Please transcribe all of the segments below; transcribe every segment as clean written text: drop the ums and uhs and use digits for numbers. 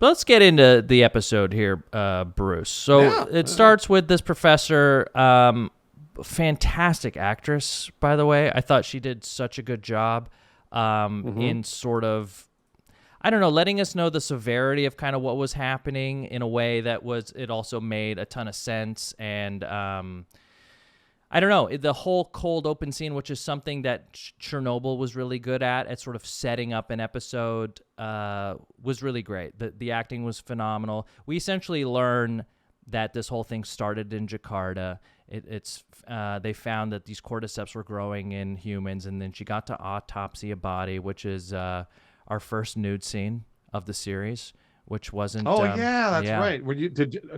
let's get into the episode here, Bruce. So it starts with this professor, fantastic actress, by the way. I thought she did such a good job in sort of, I don't know, letting us know the severity of kind of what was happening in a way that it also made a ton of sense. And I don't know, the whole cold open scene, which is something that Chernobyl was really good at sort of setting up an episode, was really great. The acting was phenomenal. We essentially learn that this whole thing started in Jakarta. They found that these cordyceps were growing in humans, and then she got to autopsy a body, which is our first nude scene of the series, which wasn't. Oh that's right.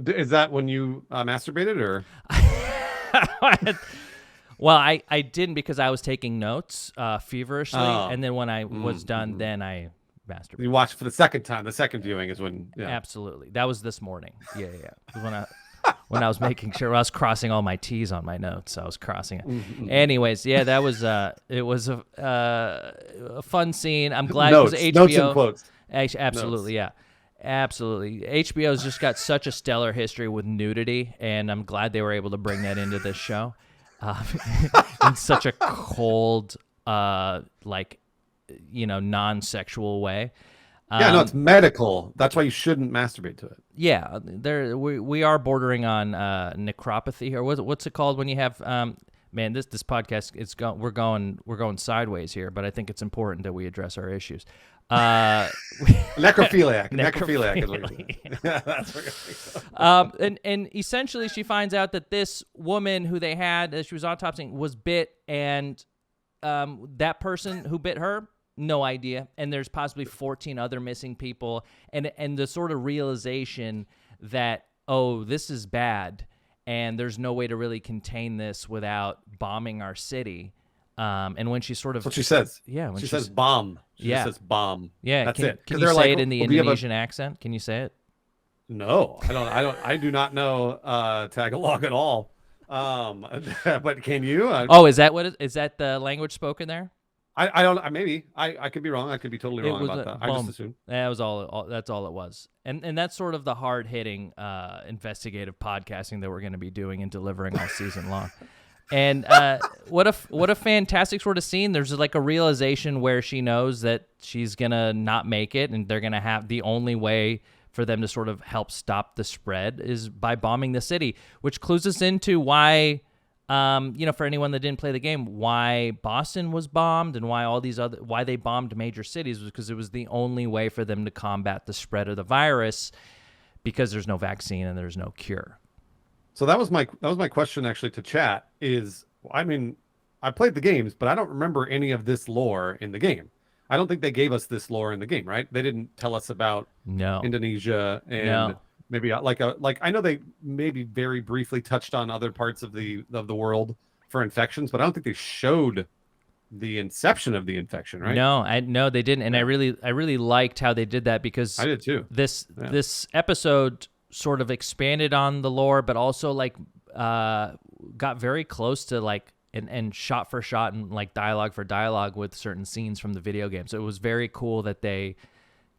Is that when you masturbated or? Well, I didn't because I was taking notes feverishly, and then when I was done, then I masturbated. You watched for the second time. The second viewing is when. Yeah. Absolutely, that was this morning. Yeah. When I was making sure I was crossing all my T's on my notes, I was crossing it. Anyways, yeah, that was it was a fun scene. I'm glad it was HBO. Notes and quotes. Absolutely, yeah. Absolutely. HBO's just got such a stellar history with nudity, and I'm glad they were able to bring that into this show in such a cold, non-sexual way. No, it's medical. That's why you shouldn't masturbate to it. Yeah, we are bordering on necropathy, or what's it called when you have man, this podcast we're going sideways here, but I think it's important that we address our issues. Necrophiliac is what you're saying. That's what and essentially she finds out that this woman who they had as she was autopsying was bit, and that person who bit her, no idea, and there's possibly 14 other missing people, and the sort of realization that, oh, this is bad, and there's no way to really contain this without bombing our city. And when she sort of, that's what she says. Yeah, when she says bomb. She says bomb. Yeah, that's it. Can you say it in the Indonesian accent? Can you say it? No, I don't. I do not know Tagalog at all. But can you? Is that is that the language spoken there? I don't. Maybe I could be wrong. I could be totally wrong about that. I just assumed. That was all. That's all it was. And that's sort of the hard hitting investigative podcasting that we're going to be doing and delivering all season long. And what a fantastic sort of scene. There's like a realization where she knows that she's gonna not make it, and they're gonna have the only way for them to sort of help stop the spread is by bombing the city, which clues us into why, for anyone that didn't play the game, why Boston was bombed and why they bombed major cities was because it was the only way for them to combat the spread of the virus, because there's no vaccine and there's no cure. So that was my question actually to chat is, I mean, I played the games, but I don't remember any of this lore in the game. I don't think they gave us this lore in the game, right? They didn't tell us about Indonesia and maybe like I know they maybe very briefly touched on other parts of the world for infections, but I don't think they showed the inception of the infection, right? No, they didn't, and I really liked how they did that, because I did too. This episode sort of expanded on the lore, but also got very close to and shot for shot and dialogue for dialogue with certain scenes from the video game. So it was very cool that they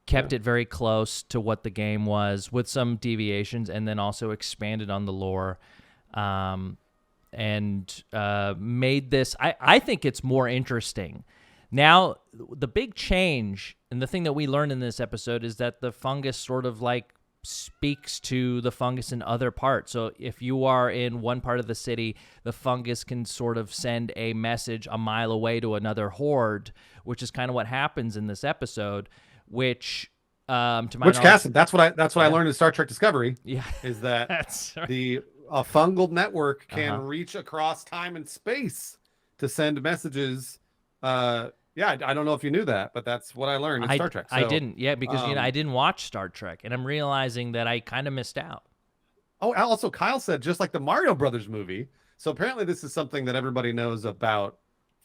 kept it very close to what the game was with some deviations, and then also expanded on the lore, and made this, I think it's more interesting. Now, the big change and the thing that we learned in this episode is that the fungus sort of speaks to the fungus in other parts. So if you are in one part of the city, the fungus can sort of send a message a mile away to another horde, which is kind of what happens in this episode, which to my knowledge, Kassem, that's what I learned in Star Trek Discovery. Yeah. Is that a fungal network can reach across time and space to send messages. I don't know if you knew that, but that's what I learned in Star Trek. So, I didn't, because I didn't watch Star Trek, and I'm realizing that I kind of missed out. Oh, also Kyle said just like the Mario Brothers movie. So apparently this is something that everybody knows about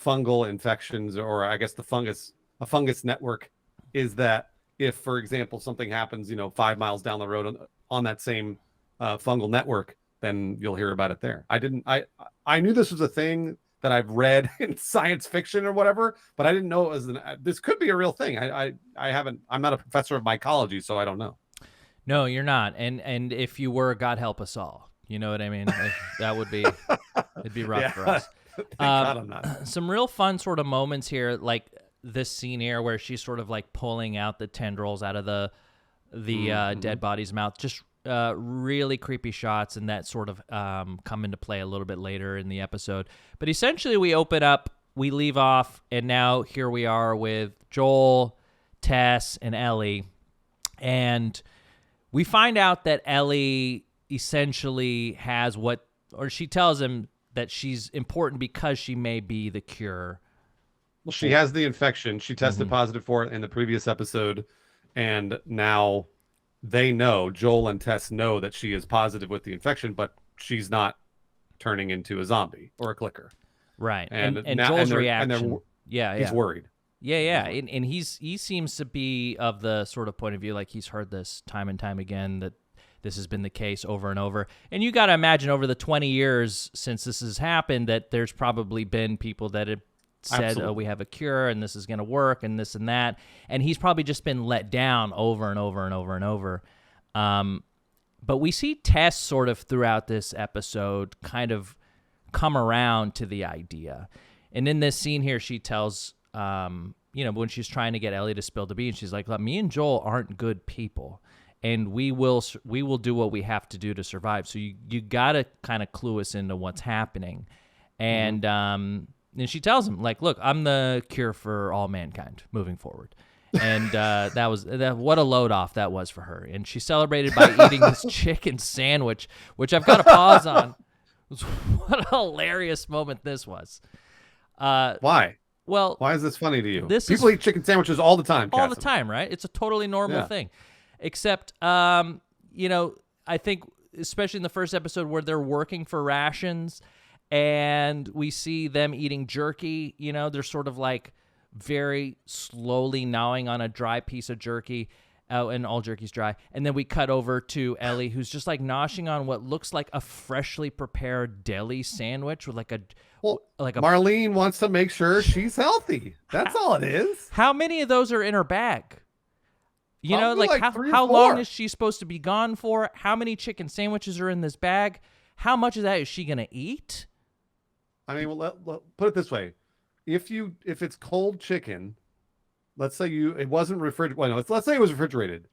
fungal infections, or I guess a fungus network, is that if, for example, something happens, 5 miles down the road on that same fungal network, then you'll hear about it there. I knew this was a thing that I've read in science fiction or whatever, but I didn't know it was this could be a real thing. I'm not a professor of mycology, so I don't know. No, you're not. And if you were, God help us all. You know what I mean? That would be it'd be rough for us. Thank God I'm not. Some real fun sort of moments here, like this scene here where she's sort of like pulling out the tendrils out of the dead body's mouth. Just really creepy shots, and that sort of come into play a little bit later in the episode. But essentially, we open up, we leave off, and now here we are with Joel, Tess, and Ellie, and we find out that Ellie essentially has she tells him that she's important because she may be the cure. Well, she has the infection. She tested positive for it in the previous episode, and now they know, Joel and Tess know that she is positive with the infection, but she's not turning into a zombie or a clicker. Right. And Joel's reaction. He's worried. Yeah. And he seems to be of the sort of point of view, like he's heard this time and time again, that this has been the case over and over. And you got to imagine over the 20 years since this has happened that there's probably been people that have said, oh, we have a cure and this is going to work and this and that. And he's probably just been let down over and over and over and over. But we see Tess sort of throughout this episode kind of come around to the idea. And in this scene here, she tells, when she's trying to get Ellie to spill the beans, she's like, me and Joel aren't good people. And we will do what we have to do to survive. So you got to kind of clue us into what's happening. And and she tells him, like, look, I'm the cure for all mankind moving forward. And what a load off that was for her. And she celebrated by eating this chicken sandwich, which I've got to pause on. What a hilarious moment this was. Why? Well, why is this funny to you? People eat chicken sandwiches all the time. All the time, right? It's a totally normal thing. Except, I think, especially in the first episode where they're working for rations and we see them eating jerky, they're sort of like very slowly gnawing on a dry piece of jerky, and all jerky's dry. And then we cut over to Ellie, who's just like noshing on what looks like a freshly prepared deli sandwich with Marlene wants to make sure she's healthy. That's all it is. How many of those are in her bag? Probably like how long is she supposed to be gone for? How many chicken sandwiches are in this bag? How much of that is she going to eat? I mean, put it this way. If it's cold chicken, let's say it wasn't refrigerated. Well, no, let's say it was refrigerated.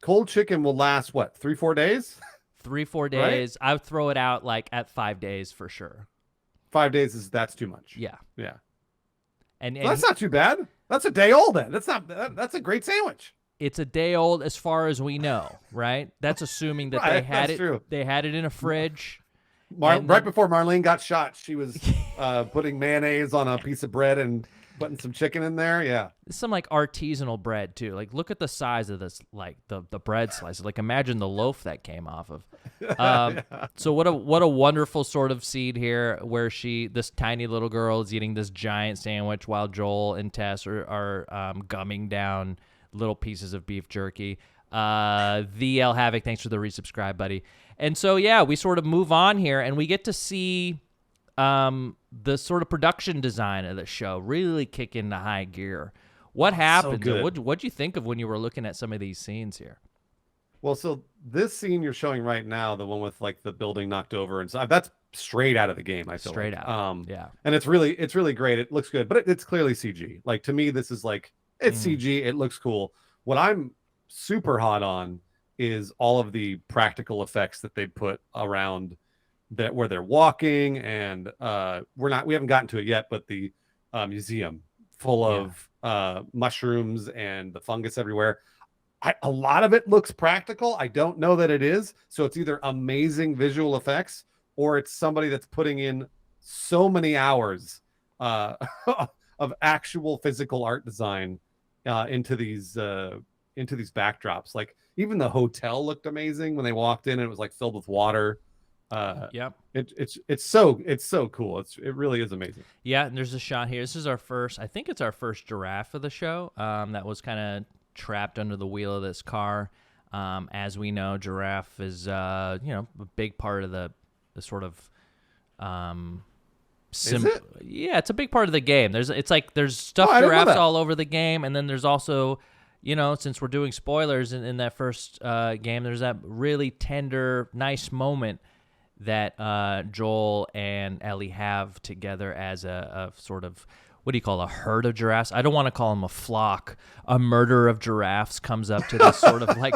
Cold chicken will last, 3-4 days? 3-4 days. Right? I would throw it out like at 5 days for sure. 5 days that's too much. Yeah. And that's not too bad. That's a day old then. That's a great sandwich. It's a day old as far as we know, right? That's assuming that they had it. True. They had it in a fridge. Right before Marlene got shot, she was putting mayonnaise on a piece of bread and putting some chicken in there. Yeah, some like artisanal bread too. Like, look at the size of this, like the bread slices. Like, imagine the loaf that came off of. So what a wonderful sort of scene here, where this tiny little girl is eating this giant sandwich while Joel and Tess are gumming down little pieces of beef jerky. VL Havoc, thanks for the resubscribe, buddy. And so, we sort of move on here, and we get to see the sort of production design of the show really kick into high gear. What happened? So what'd you think of when you were looking at some of these scenes here? Well, so this scene you're showing right now, the one with like the building knocked over and stuff, that's straight out of the game. I feel straight like. out. And it's really great. It looks good, but it's clearly CG. Like, to me, this is like, it's CG. It looks cool. What I'm super hot on is all of the practical effects that they put around that, where they're walking, and we haven't gotten to it yet, but the museum full of mushrooms and the fungus everywhere. A lot of it looks practical. I don't know that it is. So it's either amazing visual effects or it's somebody that's putting in so many hours of actual physical art design into these backdrops. Like, even the hotel looked amazing when they walked in, and it was like filled with water. It's so cool. It really is amazing. Yeah, and there's a shot here. This is I think it's our first giraffe of the show. That was kind of trapped under the wheel of this car. As we know, giraffe is a big part of the sort of Is it? Yeah, it's a big part of the game. There's stuffed giraffes all over the game, and then there's also since we're doing spoilers in that first game, there's that really tender, nice moment that Joel and Ellie have together as a sort of, what do you call a herd of giraffes? I don't want to call them a flock. A murder of giraffes comes up to this sort of like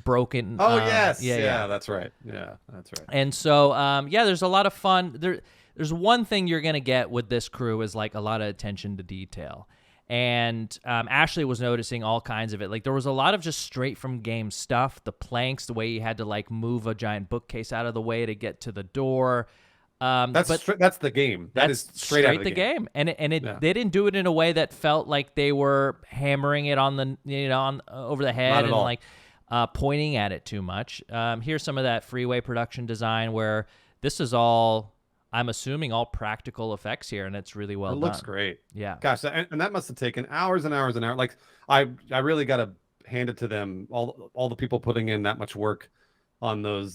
broken. Oh, yes. Yeah, that's right. Yeah, that's right. And so, there's a lot of fun. There's one thing you're going to get with this crew is like a lot of attention to detail. And Ashley was noticing all kinds of it. Like there was a lot of just straight from game stuff. The planks, the way you had to like move a giant bookcase out of the way to get to the door. That's the game. That's straight out of the game. And they didn't do it in a way that felt like they were hammering it on the over the head and like pointing at it too much. Here's some of that freeway production design where this is all, I'm assuming, all practical effects here, and it's really well done. It looks great. Yeah. Gosh, and that must have taken hours and hours and hours. Like I really got to hand it to them, all the people putting in that much work on those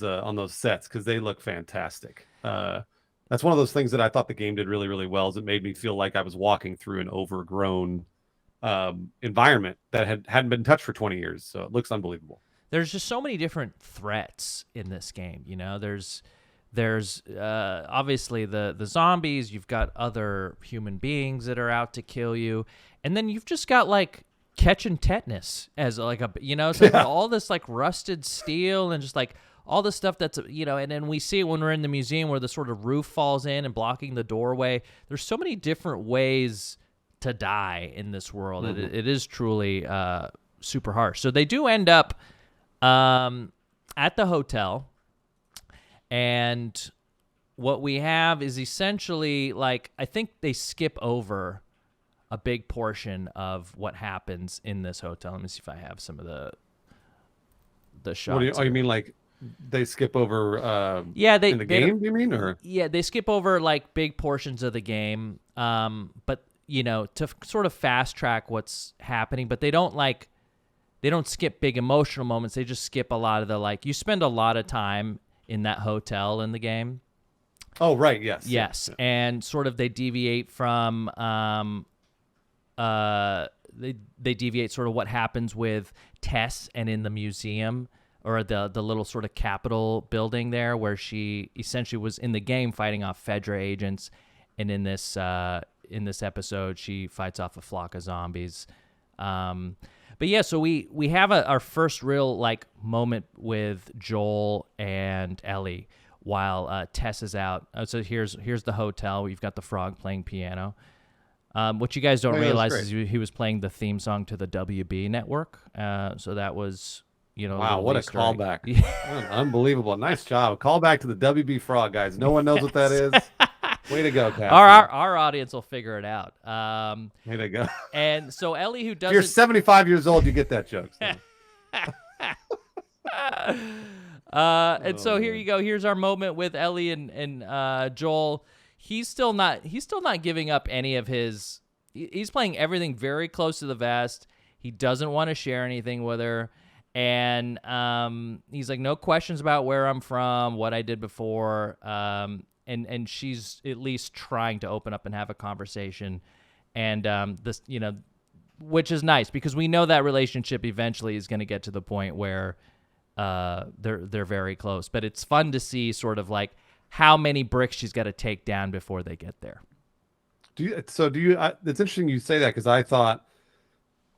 sets, because they look fantastic. That's one of those things that I thought the game did really, really well. Is it made me feel like I was walking through an overgrown environment that hadn't been touched for 20 years. So it looks unbelievable. There's just so many different threats in this game. There's obviously the zombies. You've got other human beings that are out to kill you, and then you've just got like catching tetanus as like so all this like rusted steel and just like all the stuff that's and then we see it when we're in the museum where the sort of roof falls in and blocking the doorway. There's so many different ways to die in this world. Mm-hmm. It is truly super harsh. So they do end up at the hotel. And what we have is essentially like, I think they skip over a big portion of what happens in this hotel. Let me see if I have some of the shots. You mean like they skip over in the game, you mean? Or yeah, they skip over like big portions of the game, but to sort of fast track what's happening, but they don't skip big emotional moments. They just skip a lot of the, like, you spend a lot of time in that hotel in the game. Oh, right. Yes. Yes. Yeah. And sort of they deviate from they deviate sort of what happens with Tess and in the museum, or the little sort of Capitol building there, where she essentially was in the game fighting off Fedra agents, and in this episode she fights off a flock of zombies. But yeah, so we have our first real like moment with Joel and Ellie while Tess is out. So here's the hotel. We've got the frog playing piano. What you guys don't realize is he was playing the theme song to the WB network. So that was, wow, what a callback. Unbelievable. Nice job. Callback to the WB frog, guys. No one knows what that is. Way to go, Kassem. Our audience will figure it out. Way to go. And so Ellie, who doesn't... If you're 75 years old, you get that joke. And so here you go. Here's our moment with Ellie and Joel. He's still not giving up any of his... He's playing everything very close to the vest. He doesn't want to share anything with her. And he's like, no questions about where I'm from, what I did before. And she's at least trying to open up and have a conversation. And this, which is nice, because we know that relationship eventually is going to get to the point where they're very close. But it's fun to see sort of like how many bricks she's got to take down before they get there. It's interesting you say that, because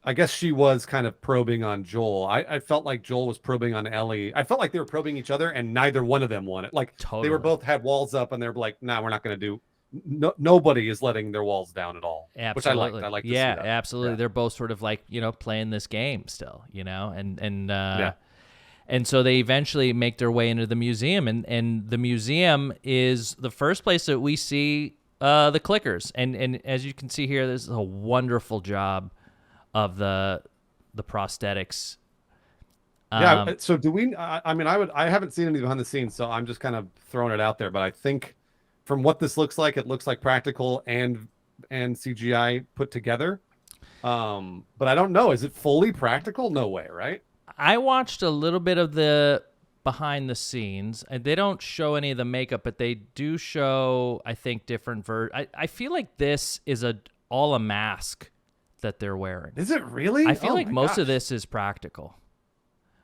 I guess she was kind of probing on Joel. I felt like Joel was probing on Ellie. I felt like they were probing each other, and neither one of them wanted. Like, totally. They were both had walls up, and they're like, "Nah, we're not going to do." Nobody is letting their walls down at all. Absolutely. Which I liked. I like. Yeah, absolutely. Yeah. They're both sort of like playing this game still, and so they eventually make their way into the museum, and the museum is the first place that we see the clickers, and as you can see here, this is a wonderful job of the prosthetics. Yeah. So do we? I haven't seen any behind the scenes, so I'm just kind of throwing it out there. But I think from what this looks like, it looks like practical and CGI put together. But I don't know. Is it fully practical? No way, right? I watched a little bit of the behind the scenes, and they don't show any of the makeup, but they do show, I think, different I feel like this is all a mask that they're wearing. Is it really? I feel Oh like my most of gosh. this is practical.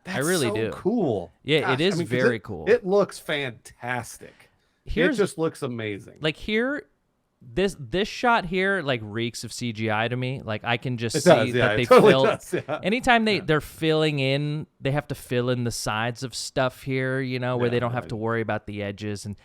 That's I really so do. cool. Yeah, Gosh, it is 'cause very cool. It looks fantastic. It Here's just looks amazing. like here, this shot here like reeks of CGI to me. Like I can just It see does, yeah, that it they totally fill. does, yeah. Anytime Yeah. they're filling in, they have to fill in the sides of stuff here. You know, where Yeah, they don't yeah, have to worry about the edges, and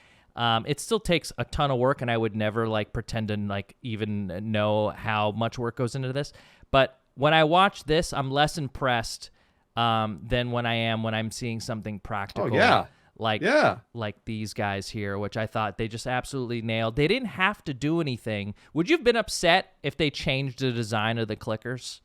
it still takes a ton of work. And I would never like pretend to like even know how much work goes into this. But when I watch this, I'm less impressed than when I'm seeing something practical. Oh yeah. Like Yeah. like these guys here, which I thought they just absolutely nailed. They didn't have to do anything. Would you have been upset if they changed the design of the clickers?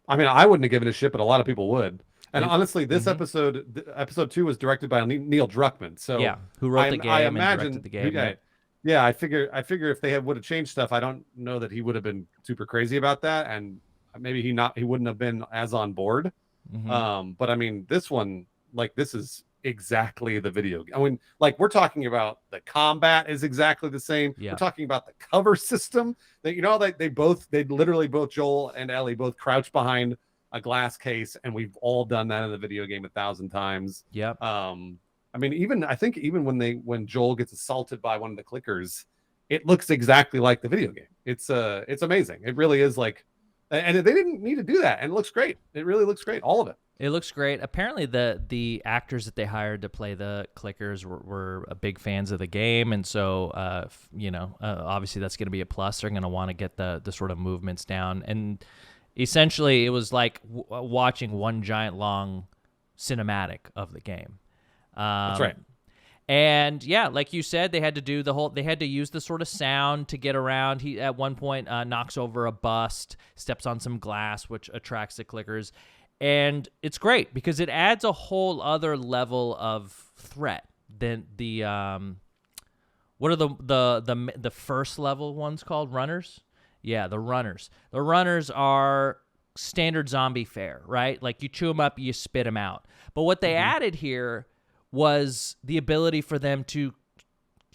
I mean, I wouldn't have given a shit, but a lot of people would. And It- honestly, this Mhm. episode 2 was directed by Neil Druckmann. So Yeah, who wrote the game I and imagine, directed the game. Yeah, yeah, I figure if they would have changed stuff, I don't know that he would have been super crazy about that, and maybe he wouldn't have been as on board. But I mean, this one, like, this is exactly the video. I mean, like, we're talking about the combat is exactly the same. Yeah. We're talking about the cover system. That, you know, they literally both, Joel and Ellie both crouch behind a glass case, and we've all done that in the video game 1,000 times. Yep. I mean, I think even when Joel gets assaulted by one of the clickers, it looks exactly like the video game. It's amazing. It really is like, and they didn't need to do that, and it looks great. It really looks great, all of it. It looks great. Apparently, the actors that they hired to play the clickers were big fans of the game, and so obviously that's going to be a plus. They're going to want to get the sort of movements down, and essentially it was like watching one giant long cinematic of the game. That's right. And yeah, like you said, they had to use the sort of sound to get around. He at one point knocks over a bust, steps on some glass, which attracts the clickers. And it's great because it adds a whole other level of threat than the what are the first level ones called? Runners? Yeah, the runners. The runners are standard zombie fare, right? Like you chew them up, you spit them out. But what they added here was the ability for them to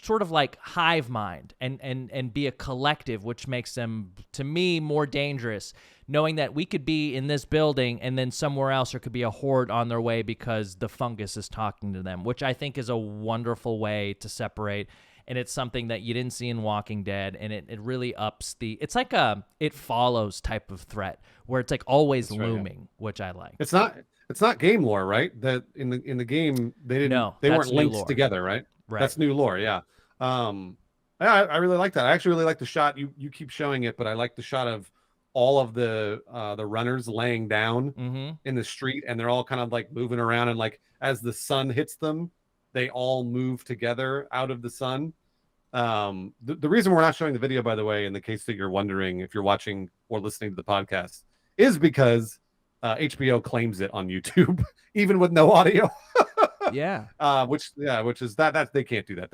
sort of like hive mind and be a collective, which makes them, to me, more dangerous, knowing that we could be in this building and then somewhere else there could be a horde on their way because the fungus is talking to them, which I think is a wonderful way to separate. And it's something that you didn't see in Walking Dead, and it really ups it's like a It Follows type of threat where it's like always looming, which I like. It's not game lore, right? That in the game they weren't linked together, right? Right. That's new lore, yeah. I really like that. I actually really like the shot. You keep showing it, but I like the shot of all of the runners laying down in the street, and they're all kind of like moving around, and like as the sun hits them, they all move together out of the sun. The reason we're not showing the video, by the way, in the case that you're wondering if you're watching or listening to the podcast, is because HBO claims it on YouTube, even with no audio. Yeah. Which is that they can't do that.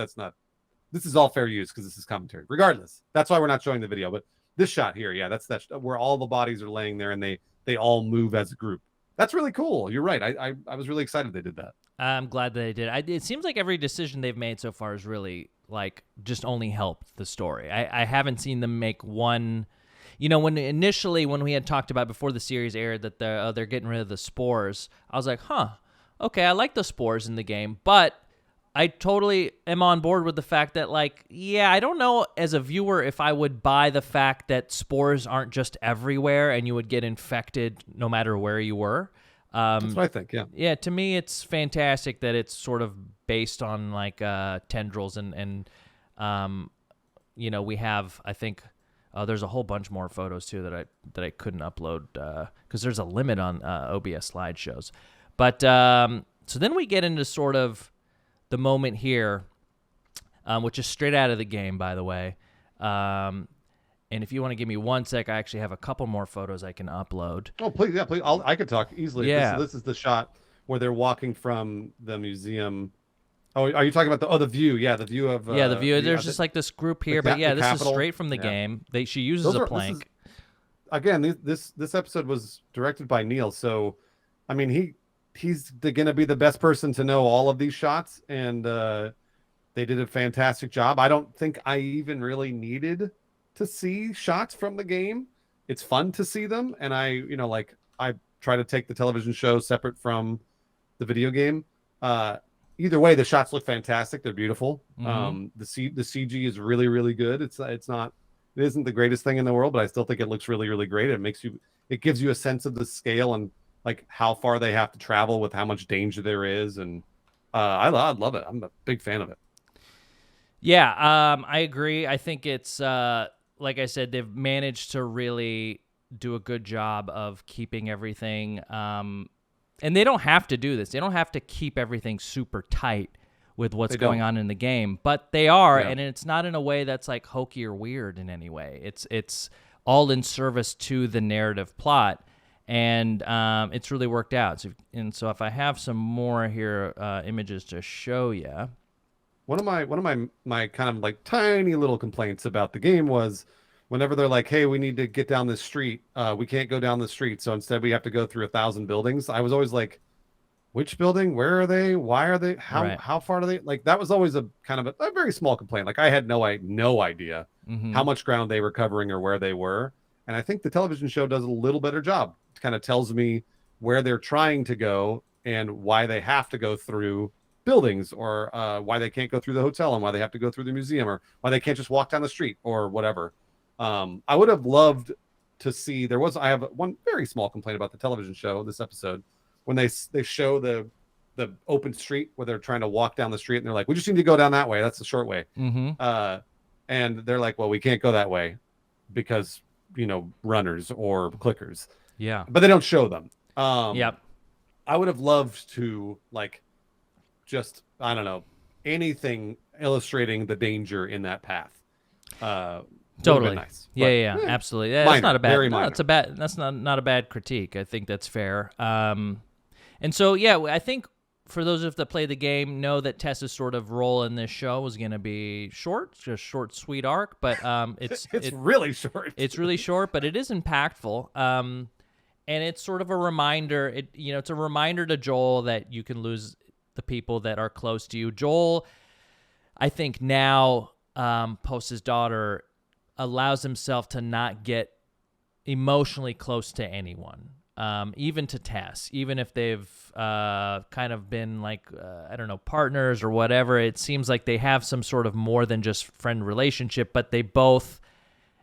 This is all fair use because this is commentary. Regardless, that's why we're not showing the video. But this shot here, yeah, that's where all the bodies are laying there and they all move as a group. That's really cool. You're right. I was really excited they did that. I'm glad that they did. It seems like every decision they've made so far has really like just only helped the story. I haven't seen them make one. You know, when we had talked about before the series aired that they're getting rid of the spores, I was like, okay, I like the spores in the game, but I totally am on board with the fact that, like, yeah, I don't know as a viewer if I would buy the fact that spores aren't just everywhere and you would get infected no matter where you were. That's what I think, yeah. Yeah, to me, it's fantastic that it's sort of based on, like, tendrils and we have, I think, there's a whole bunch more photos, too, that I couldn't upload because there's a limit on OBS slideshows. But so then we get into sort of the moment here, which is straight out of the game, by the way. And if you want to give me 1 sec, I actually have a couple more photos I can upload. Oh, please, yeah, please. I could talk easily. Yeah. This is the shot where they're walking from the museum. Oh, are you talking about the view? Yeah, the view of. The view. There's just like this group here, but yeah, this is straight from the yeah. game. She uses a plank. Again, this episode was directed by Neil, so I mean he's going to be the best person to know all of these shots, and they did a fantastic job. I don't think I even really needed to see shots from the game it's fun to see them. And I try to take the television show separate from the video game. Either way, the shots look fantastic. They're beautiful. The CG is really, really good. It isn't the greatest thing in the world, but I still think it looks really, really great. It gives you a sense of the scale and like how far they have to travel with how much danger there is. And I love it. I'm a big fan of it. Yeah, I agree. I think it's like I said, they've managed to really do a good job of keeping everything. And they don't have to do this. They don't have to keep everything super tight with what's going on in the game, but they are, and it's not in a way that's like hokey or weird in any way. It's all in service to the narrative plot, and it's really worked out. So if I have some more here images to show you. One of my kind of like tiny little complaints about the game was whenever they're like, hey, we need to get down this street, we can't go down the street, so instead we have to go through 1,000 buildings. I was always like, which building? Where are they? Why are they? How far are they? Like, that was always a kind of a very small complaint. Like, I had no idea how much ground they were covering or where they were. And I think the television show does a little better job. It kind of tells me where they're trying to go and why they have to go through buildings, or why they can't go through the hotel, and why they have to go through the museum, or why they can't just walk down the street or whatever. I would have loved to see, I have one very small complaint about the television show this episode, when they show the open street where they're trying to walk down the street, and they're like, we just need to go down that way. That's the short way. And they're like, well, we can't go that way because, runners or clickers. Yeah. But they don't show them. Yep. I would have loved to, like, just, I don't know, anything illustrating the danger in that path. Totally. Nice. Yeah, absolutely. Yeah, minor, that's not a bad. very No, minor. that's not a bad critique. I think that's fair. And so yeah, I think for those of that play the game know that Tessa's sort of role in this show is going to be just short, sweet arc. But it's really short. It's really short, but it is impactful. And it's sort of a reminder. It's a reminder to Joel that you can lose the people that are close to you. Joel, I think now, post his daughter, allows himself to not get emotionally close to anyone, even to Tess, even if they've kind of been like, I don't know, partners or whatever. It seems like they have some sort of more than just friend relationship, but they both,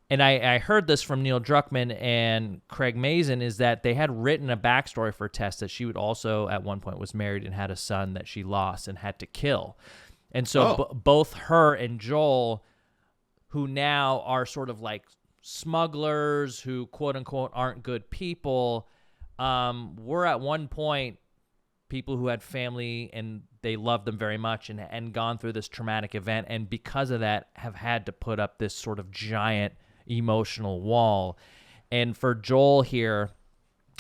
and I heard this from Neil Druckmann and Craig Mazin, is that they had written a backstory for Tess that she would also at one point was married and had a son that she lost and had to kill. And so both her and Joel, who now are sort of like smugglers who quote unquote aren't good people, were at one point people who had family and they loved them very much and gone through this traumatic event. And because of that have had to put up this sort of giant emotional wall. And for Joel here,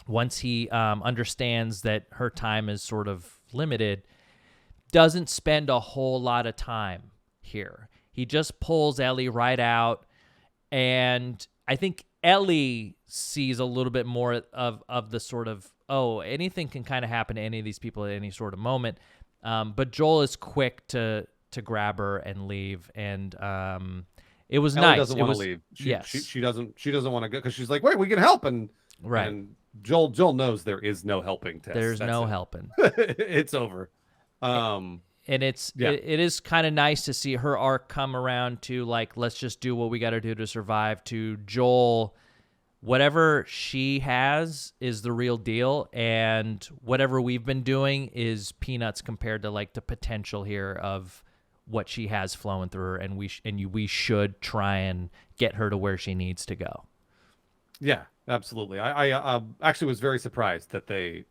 once he understands that her time is sort of limited, doesn't spend a whole lot of time here. He just pulls Ellie right out, and I think Ellie sees a little bit more of the sort of, anything can kind of happen to any of these people at any sort of moment. But Joel is quick to grab her and leave, and it was Ellie nice. Doesn't want to leave. Yes, she doesn't want to go because she's like, wait, we can help, and Joel knows there is no helping. Tess. There's no helping. It's over. And it is kind of nice to see her arc come around to, like, let's just do what we got to do to survive, to Joel, whatever she has is the real deal, and whatever we've been doing is peanuts compared to, like, the potential here of what she has flowing through her, and we should try and get her to where she needs to go. Yeah, absolutely. I actually was very surprised that they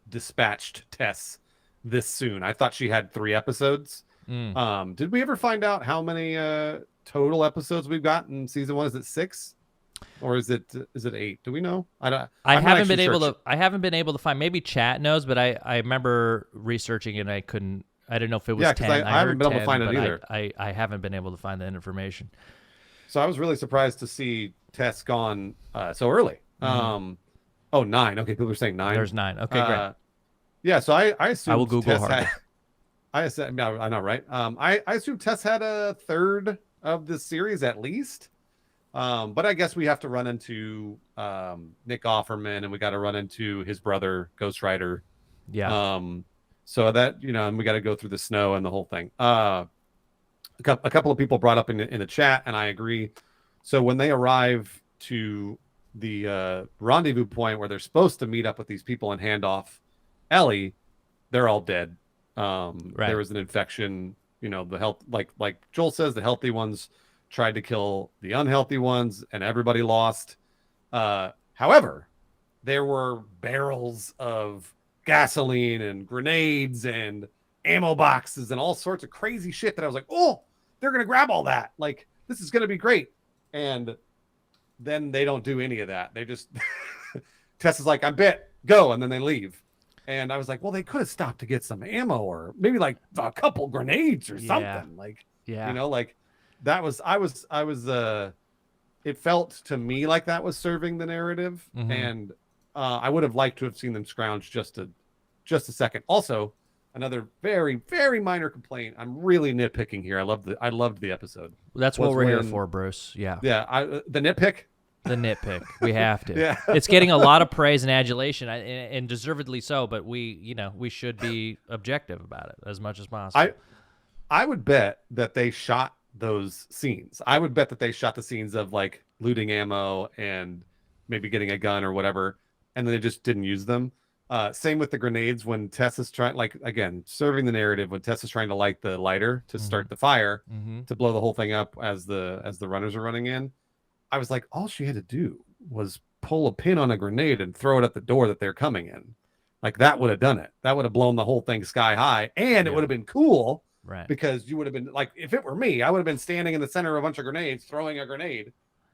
dispatched Tess this soon. I thought she had 3 episodes. Did we ever find out how many total episodes we've got in season 1? Is it 6 or is it 8? Do we know? I haven't been able to find. Maybe chat knows, but I remember researching it and I didn't know if it was 10. I haven't been able to find it either. I haven't been able to find that information. So I was really surprised to see Tess gone so early. 9. Okay, people are saying 9. There's 9. Okay, great. Yeah, so I assume I will Google hard. I know, right? I assume Tess had a third of the series at least. But I guess we have to run into Nick Offerman, and we got to run into his brother, Ghost Rider. Yeah. So that, and we got to go through the snow and the whole thing. A couple of people brought up in the chat, and I agree. So when they arrive to the rendezvous point where they're supposed to meet up with these people and hand off Ellie, they're all dead. There was an infection. The health, like Joel says, the healthy ones tried to kill the unhealthy ones, and everybody lost. However, there were barrels of gasoline and grenades and ammo boxes and all sorts of crazy shit that I was like, oh, they're gonna grab all that. Like, this is gonna be great. And then they don't do any of that. They just Tessa's like, I'm bit, go, and then they leave. And I was like, well, they could have stopped to get some ammo or maybe like a couple grenades or something. Like, like that was, it felt to me like that was serving the narrative. Mm-hmm. And I would have liked to have seen them scrounge just a second. Also, another very, very minor complaint. I'm really nitpicking here. I loved the episode. That's what we're here for, Bruce. Yeah. Yeah. The nitpick. The nitpick. We have to. Yeah. It's getting a lot of praise and adulation, and deservedly so. But we should be objective about it as much as possible. I would bet that they shot those scenes. I would bet that they shot the scenes of like looting ammo and maybe getting a gun or whatever, and then they just didn't use them. Same with the grenades when Tessa's trying, like, again, serving the narrative, when Tessa's trying to light the lighter to start the fire to blow the whole thing up as the runners are running in. I was like, all she had to do was pull a pin on a grenade and throw it at the door that they're coming in. Like, that would have done it. That would have blown the whole thing sky high, and it would have been cool, right? Because you would have been like, if it were me, I would have been standing in the center of a bunch of grenades, throwing a grenade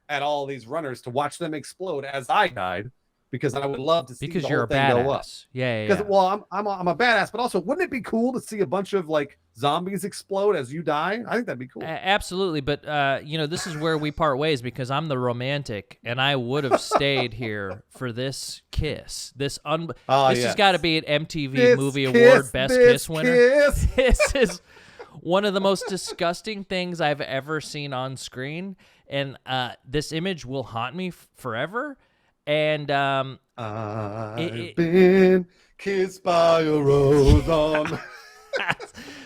at all these runners to watch them explode as I died. Because I would love to see the whole thing go up. Yeah. Because well, I'm a badass, but also, wouldn't it be cool to see a bunch of like zombies explode as you die? I think that'd be cool. Absolutely, but this is where we part ways because I'm the romantic, and I would have stayed here for this kiss. This has got to be an MTV Movie Award Best Kiss winner. This is one of the most disgusting things I've ever seen on screen, and this image will haunt me forever. And I've been kissed by a rose on.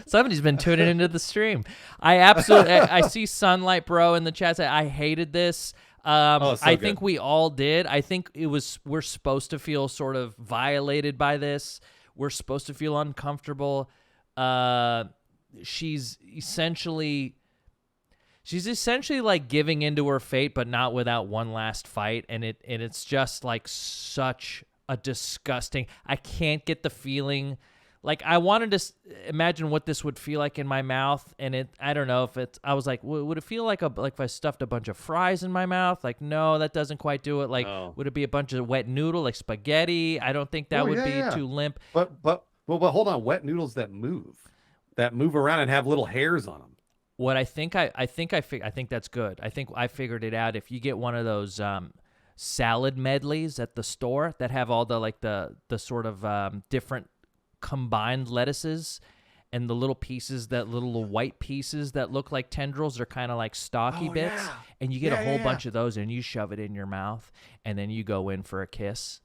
Somebody's been tuning into the stream. I see Sunlight Bro in the chat. I hated this. I think we all did. I think we're supposed to feel sort of violated by this. We're supposed to feel uncomfortable. She's essentially like giving into her fate, but not without one last fight. And it's just like such a disgusting. I can't get the feeling. Like, I wanted to imagine what this would feel like in my mouth, and I don't know if it's. I was like, would it feel like if I stuffed a bunch of fries in my mouth? Like, no, that doesn't quite do it. Like, would it be a bunch of wet noodle like spaghetti? I don't think that would be too limp. But hold on, wet noodles that move around and have little hairs on them. What I think that's good. I think I figured it out. If you get one of those salad medleys at the store that have all the sort of different combined lettuces and the little pieces, that little white pieces that look like tendrils, are kind of like stalky bits, and you get a whole bunch of those and you shove it in your mouth and then you go in for a kiss.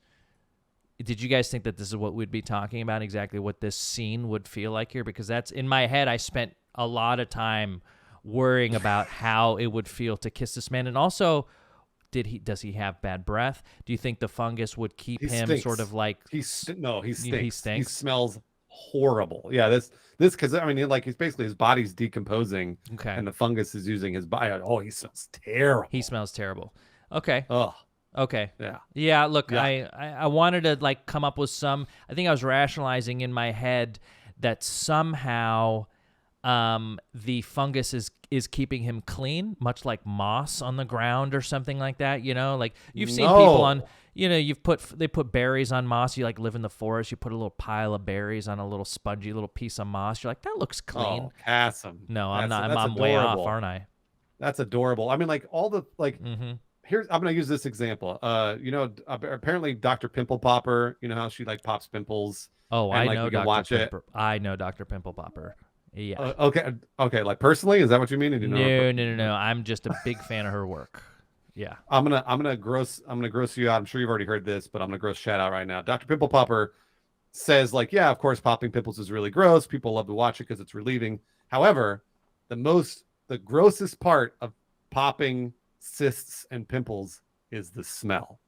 Did you guys think that this is what we'd be talking about, exactly what this scene would feel like here? Because that's in my head. I spent a lot of time worrying about how it would feel to kiss this man. And also, does he have bad breath? Do you think the fungus would keep him stinks. Sort of like he stinks. He stinks. He smells horrible. Yeah, this because I mean, like, he's basically, his body's decomposing, and the fungus is using his body. Oh, he smells terrible. He smells terrible. Okay. Oh. Okay. Yeah. Yeah. Look, I wanted to like come up with some. I think I was rationalizing in my head that somehow the fungus is keeping him clean, much like moss on the ground or something like that. Like you've seen people on. They put berries on moss. You like live in the forest. You put a little pile of berries on a little spongy little piece of moss. You're like, that looks clean. Oh, Kassem. No, I'm not. I'm way off, aren't I? That's adorable. I mean, like all the like. Mm-hmm. Here's, I'm going to use this example. Apparently Dr. Pimple Popper, how she like pops pimples. Oh, and, I know Dr. Pimple. I know Dr. Pimple Popper. Yeah. Okay. Like personally, is that what you mean? No. I'm just a big fan of her work. Yeah. I'm gonna gross you out. I'm sure you've already heard this, but I'm gonna gross chat out right now. Dr. Pimple Popper says, like, yeah, of course, popping pimples is really gross. People love to watch it because it's relieving. However, the grossest part of popping cysts and pimples is the smell,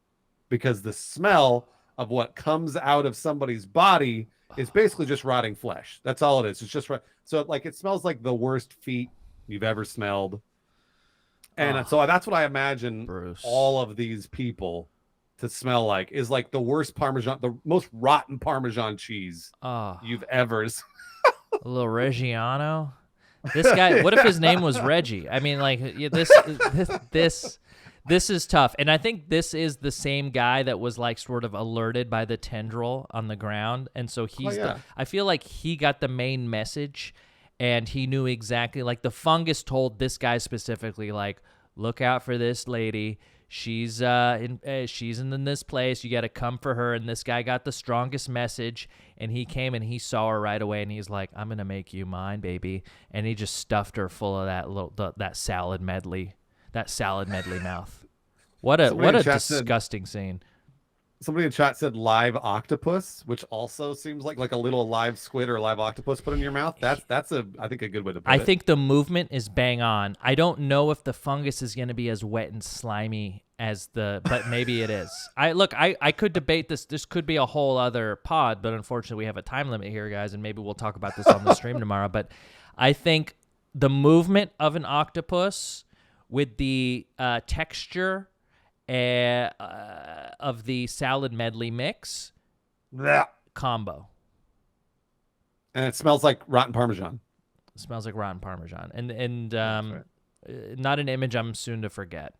because the smell of what comes out of somebody's body is basically just rotting flesh. That's all it is. It's just so like it smells like the worst feet you've ever smelled. And so that's what I imagine Bruce. all of these people to smell like, is like the worst Parmesan, the most rotten Parmesan cheese you've ever. A little Reggiano. This guy, what if his name was Reggie? I mean, like, this is tough. And I think this is the same guy that was like sort of alerted by the tendril on the ground. And so I feel like he got the main message, and he knew exactly, like the fungus told this guy specifically, like, look out for this lady. She's in this place. You got to come for her. And this guy got the strongest message, and he came and he saw her right away, and he's like, I'm gonna make you mine, baby. And he just stuffed her full of that salad medley mouth. What a disgusting scene. Somebody in chat said live octopus, which also seems like a little live squid or live octopus put in your mouth. That's I think a good way to put it. I think the movement is bang on. I don't know if the fungus is going to be as wet and slimy but maybe it is. I could debate this. This could be a whole other pod, but unfortunately we have a time limit here, guys, and maybe we'll talk about this on the stream tomorrow. But I think the movement of an octopus with the texture of the salad medley mix combo. And it smells like rotten Parmesan. It smells like rotten Parmesan. And not an image I'm soon to forget.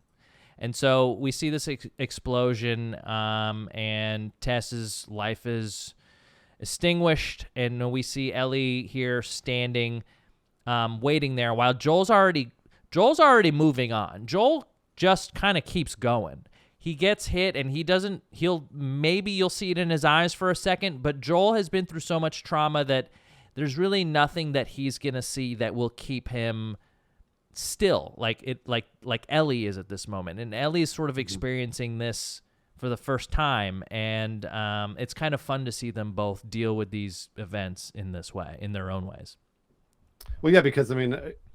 And so we see this explosion, and Tess's life is extinguished, and we see Ellie here standing, waiting there while Joel's already moving on. Joel just kind of keeps going. He gets hit, and you'll see it in his eyes for a second, but Joel has been through so much trauma that there's really nothing that he's going to see that will keep him still, like Ellie is at this moment. And Ellie is sort of experiencing this for the first time, and it's kind of fun to see them both deal with these events in this way, in their own ways. Well, yeah, because I mean,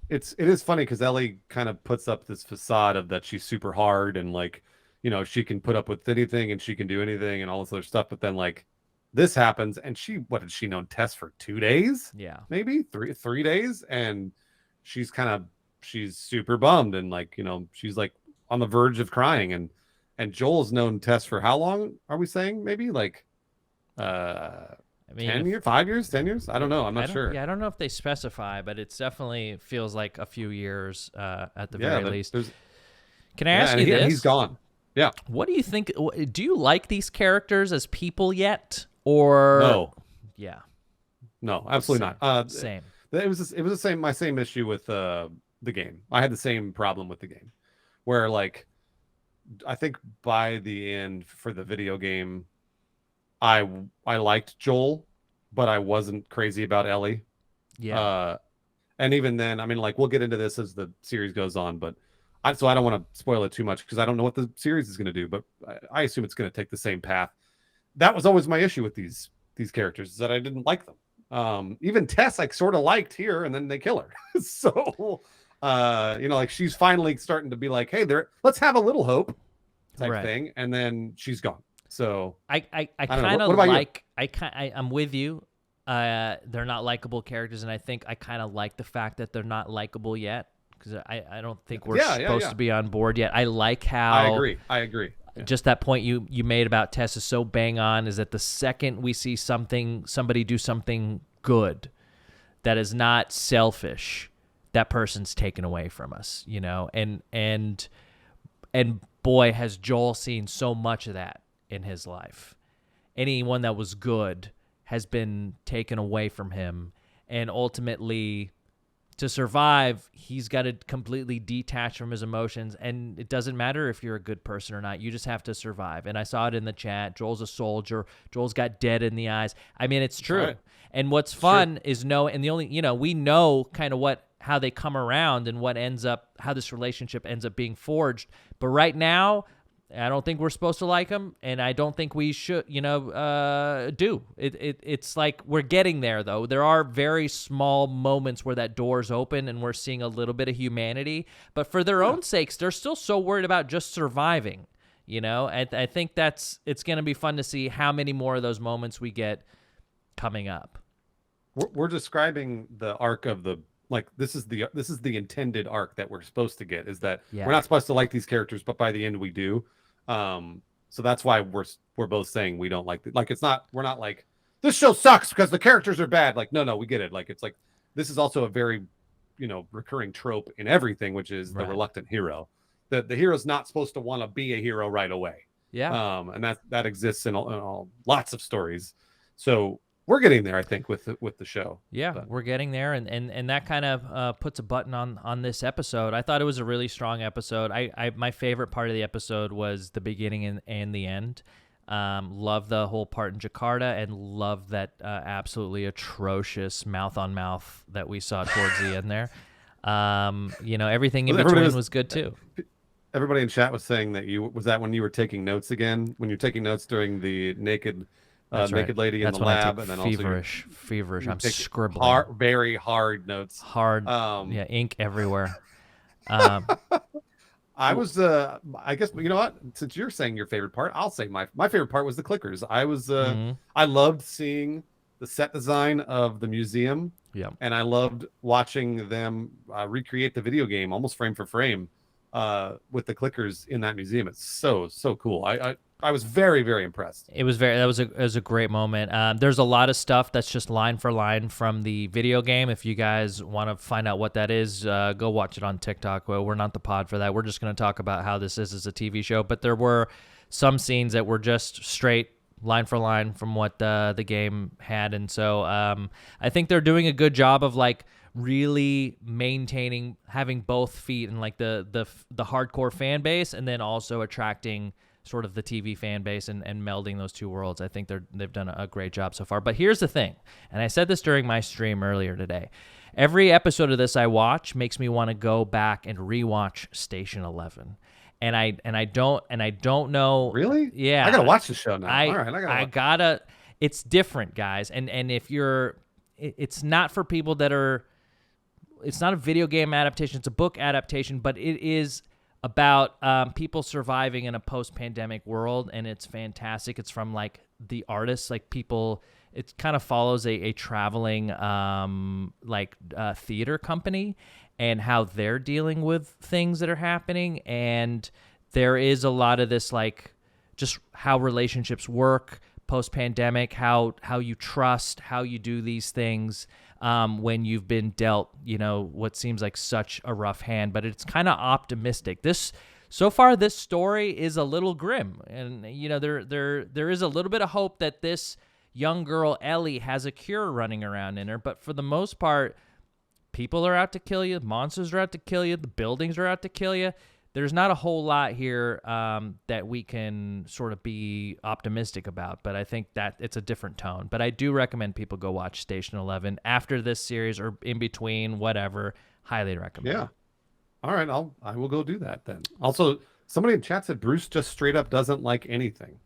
it is funny because Ellie kind of puts up this facade of that she's super hard and, like, you know, she can put up with anything and she can do anything and all this other stuff. But then, like, this happens, and what did she know Tess for 2 days? Yeah, maybe 3 days, and she's super bummed, and, like, you know, she's like on the verge of crying, and Joel's known Tess for how long are we saying? Maybe like 10 years, 5 years, 10 years? I don't know. I'm not sure. Yeah, I don't know if they specify, but it definitely feels like a few years at the very least. Can I ask you this? He's gone. Yeah. What do you think? Do you like these characters as people yet? Or no? Yeah. No, absolutely not. Same. It was the same. My same issue with the game. I had the same problem with the game, where, like, I think by the end for the video game, I liked Joel, but I wasn't crazy about Ellie. Yeah. And even then, I mean, like, we'll get into this as the series goes on, but I don't want to spoil it too much because I don't know what the series is going to do, but I assume it's going to take the same path. That was always my issue with these characters, is that I didn't like them. Even Tess, I sort of liked here, and then they kill her. So, you know, like, she's finally starting to be like, hey, let's have a little hope type thing. And then she's gone. So I kind of like, I'm with you. They're not likable characters. And I think I kind of like the fact that they're not likable yet, because I don't think we're supposed to be on board yet. I like how I agree. Yeah. Just that point you made about Tess is so bang on, is that the second we see somebody do something good that is not selfish, that person's taken away from us, you know? And boy, has Joel seen so much of that in his life. Anyone that was good has been taken away from him, and ultimately, to survive, he's got to completely detach from his emotions, and it doesn't matter if you're a good person or not. You just have to survive. And I saw it in the chat. Joel's a soldier. Joel's got dead in the eyes. I mean, it's true. Right. And what's fun is and the only, you know, we know kind of how they come around and how this relationship ends up being forged. But right now, I don't think we're supposed to like him, and I don't think we should, do. It's like we're getting there, though. There are very small moments where that door's open and we're seeing a little bit of humanity. But for their own sakes, they're still so worried about just surviving, I think it's going to be fun to see how many more of those moments we get coming up. We're describing the arc of this is the intended arc that we're supposed to get, is that we're not supposed to like these characters, but by the end we do. So that's why we're both saying we don't like we're not like this show sucks because the characters are bad. Like, no, we get it. Like, it's like, this is also a very, recurring trope in everything, which is the reluctant hero. The hero's not supposed to want to be a hero right away. Yeah. And that exists in lots of stories. So we're getting there, I think, with the show. Yeah, we're getting there, and that kind of puts a button on this episode. I thought it was a really strong episode. My favorite part of the episode was the beginning and the end. Love the whole part in Jakarta, and love that absolutely atrocious mouth-on-mouth that we saw towards the end there. Everything in between was good too. Everybody in chat was saying that was that when you were taking notes again? When you're taking notes during the naked lady in the lab, and then feverish. I'm scribbling very hard notes. Ink everywhere. I was, I guess, you know what? Since you're saying your favorite part, I'll say my favorite part was the clickers. I loved seeing the set design of the museum. Yeah, and I loved watching them recreate the video game almost frame for frame with the clickers in that museum. It's so cool. I was very, very impressed. It was a great moment. There's a lot of stuff that's just line for line from the video game. If you guys want to find out what that is, go watch it on TikTok. Well, we're not the pod for that. We're just going to talk about how this is as a TV show. But there were some scenes that were just straight line for line from what the game had. And so I think they're doing a good job of like really maintaining, having both feet in like the hardcore fan base, and then also attracting sort of the TV fan base and melding those two worlds. I think they've done a great job so far. But here's the thing, and I said this during my stream earlier today. Every episode of this I watch makes me want to go back and rewatch Station 11. And I don't know. Really? Yeah. I gotta watch the show now. All right, I gotta. It's different, guys. And if it's not for people that are. It's not a video game adaptation. It's a book adaptation, but it is about people surviving in a post-pandemic world, and it's fantastic. It's from like the artists, like people. It kind of follows a traveling theater company and how they're dealing with things that are happening. And there is a lot of this, like, just how relationships work post-pandemic, how you trust, how you do these things when you've been dealt, what seems like such a rough hand. But it's kind of optimistic. So far, this story is a little grim. And, there is a little bit of hope that this young girl, Ellie, has a cure running around in her. But for the most part, people are out to kill you. Monsters are out to kill you. The buildings are out to kill you. There's not a whole lot here that we can sort of be optimistic about, but I think that it's a different tone. But I do recommend people go watch Station 11 after this series or in between, whatever. Highly recommend. Yeah. All right. I will go do that then. Also, somebody in chat said Bruce just straight up doesn't like anything.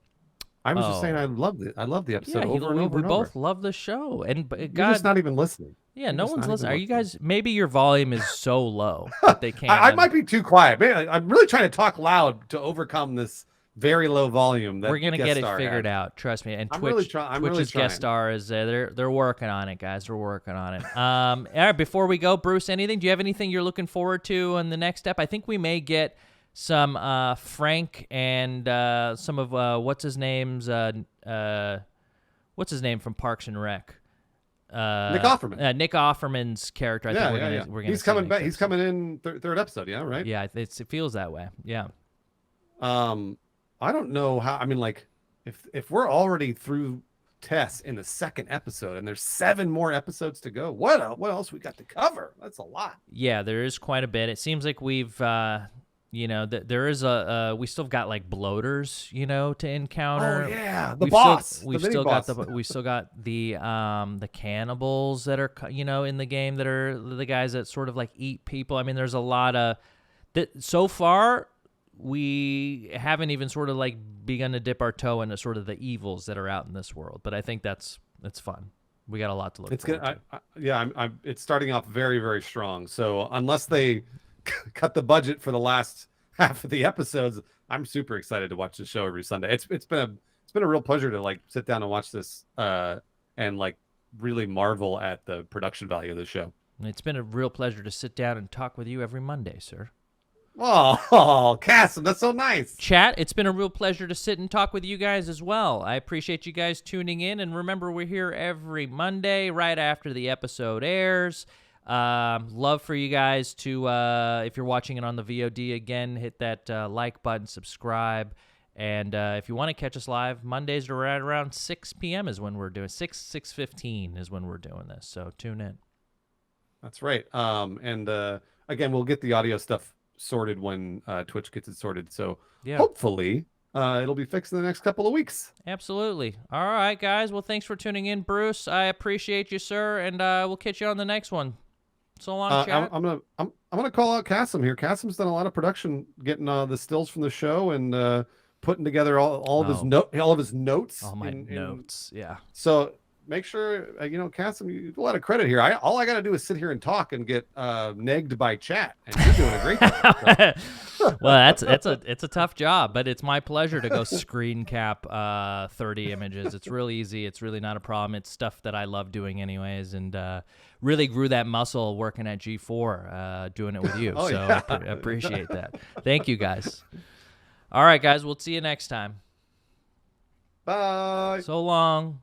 I was just saying I loved it. I love the episode over and over. We both love the show, and you're just not even listening. Yeah, no one's listening. Are you guys? Maybe your volume is so low that they can't. I might be too quiet. Man, I'm really trying to talk loud to overcome this very low volume. That we're gonna get it figured out. Trust me. And Twitch's guest star is they're working on it, guys. They're working on it. All right. Before we go, Bruce, anything? Do you have anything you're looking forward to in the next step? I think we may get some Frank and some of what's his name from Parks and Rec. Nick Offerman. Nick Offerman's character. I think we're gonna. He's coming back. He's coming in third episode. Yeah, right. Yeah, it feels that way. Yeah. I don't know how. I mean, like, if we're already through Tess in the second episode, and there's 7 more episodes to go, what else we got to cover? That's a lot. Yeah, there is quite a bit. It seems like we've there is we still got like bloaters, to encounter. Oh yeah, the boss, We've the mini still boss. got we still got the cannibals that are in the game, that are the guys that sort of like eat people. I mean, there's a lot of that so far. We haven't even sort of like begun to dip our toe into sort of the evils that are out in this world, but I think it's fun. We got a lot to look forward to. Yeah, it's starting off very, very strong. So unless they cut the budget for the last half of the episodes, I'm super excited to watch the show every Sunday. It's been a real pleasure to like sit down and watch this and like really marvel at the production value of the show. It's been a real pleasure to sit down and talk with you every Monday, sir. Oh, Kassem, that's so nice. Chat, it's been a real pleasure to sit and talk with you guys as well. I appreciate you guys tuning in. And remember, we're here every Monday right after the episode airs. Love for you guys to, if you're watching it on the VOD, again, hit that like button, subscribe. And if you want to catch us live, Mondays are right around 6 p.m. is when we're doing 6:15 is when we're doing this. So tune in. That's right. And again, we'll get the audio stuff sorted when Twitch gets it sorted. So hopefully it'll be fixed in the next couple of weeks. Absolutely. All right, guys. Well, thanks for tuning in, Bruce. I appreciate you, sir, and we'll catch you on the next one. So long, chat. I'm gonna call out Kassem here. Kassem's done a lot of production, getting the stills from the show and putting together all of his notes. All my notes. Yeah. So make sure Kassem, you a lot of credit here. All I got to do is sit here and talk and get negged by chat, and you're doing a great job. Well, it's a tough job, but it's my pleasure to go screen cap 30 images. It's really easy. It's really not a problem. It's stuff that I love doing anyways, and really grew that muscle working at G4, doing it with you. Oh, so yeah. I appreciate that. Thank you, guys. All right, guys. We'll see you next time. Bye. So long.